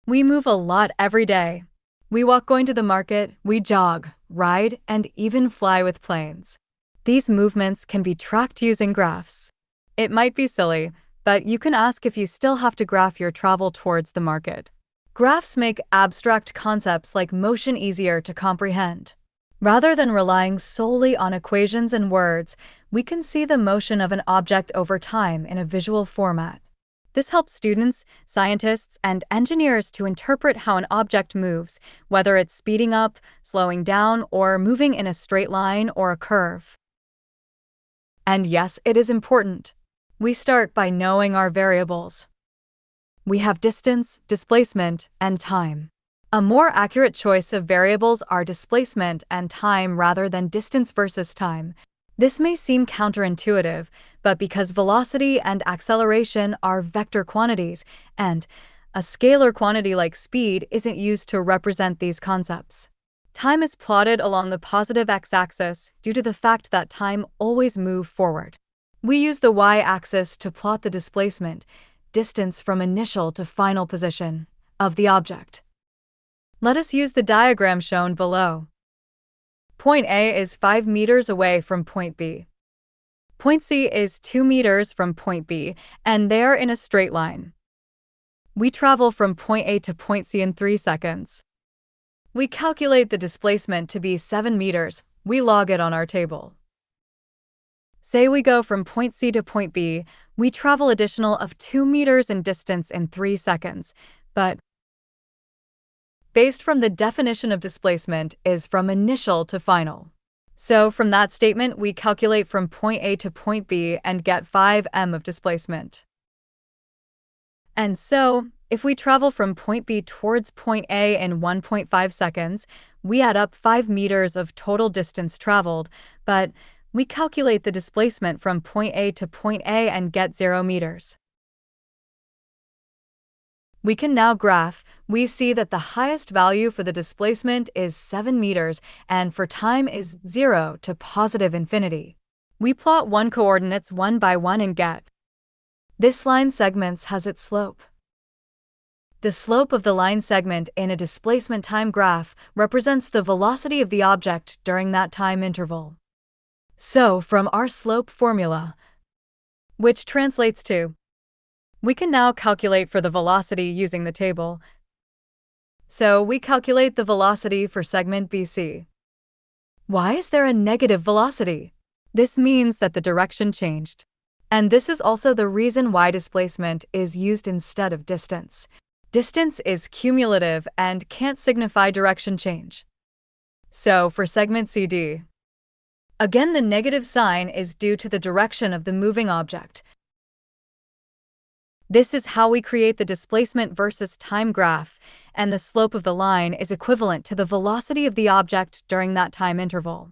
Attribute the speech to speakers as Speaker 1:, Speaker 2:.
Speaker 1: We move a lot every day. We walk going to the market, we jog, ride, and even fly with planes. These movements can be tracked using graphs. It might be silly, but you can ask if you still have to graph your travel towards the market. Graphs make abstract concepts like motion easier to comprehend. Rather than relying solely on equations and words, we can see the motion of an object over time in a visual format. This helps students, scientists, and engineers to interpret how an object moves, whether it's speeding up, slowing down, or moving in a straight line or a curve. And yes, it is important. We start by knowing our variables. We have distance, displacement, and time. A more accurate choice of variables are displacement and time rather than distance versus time. This may seem counterintuitive, but because velocity and acceleration are vector quantities, and a scalar quantity like speed isn't used to represent these concepts. Time is plotted along the positive x-axis due to the fact that time always moves forward. We use the y-axis to plot the displacement, distance from initial to final position, of the object. Let us use the diagram shown below. Point A is 5 meters away from point B. Point C is 2 meters from point B, and they are in a straight line. We travel from point A to point C in 3 seconds. We calculate the displacement to be 7 meters. We log it on our table. Say we go from point C to point B, we travel additional of 2 meters in distance in 3 seconds, but based from the definition of displacement is from initial to final. So from that statement, we calculate from point A to point B and get 5 m of displacement. And so, if we travel from point B towards point A in 1.5 seconds, we add up 5 meters of total distance traveled, but we calculate the displacement from point A to point A and get 0 meters. We can now graph. We see that the highest value for the displacement is 7 meters and for time is 0 to positive infinity. We plot one coordinates one by one and get. This line segments has its slope. The slope of the line segment in a displacement time graph represents the velocity of the object during that time interval. So from our slope formula, which translates to, we can now calculate for the velocity using the table. So we calculate the velocity for segment BC. Why is there a negative velocity? This means that the direction changed. And this is also the reason why displacement is used instead of distance. Distance is cumulative and can't signify direction change. So for segment CD, again the negative sign is due to the direction of the moving object. This is how we create the displacement versus time graph, and the slope of the line is equivalent to the velocity of the object during that time interval.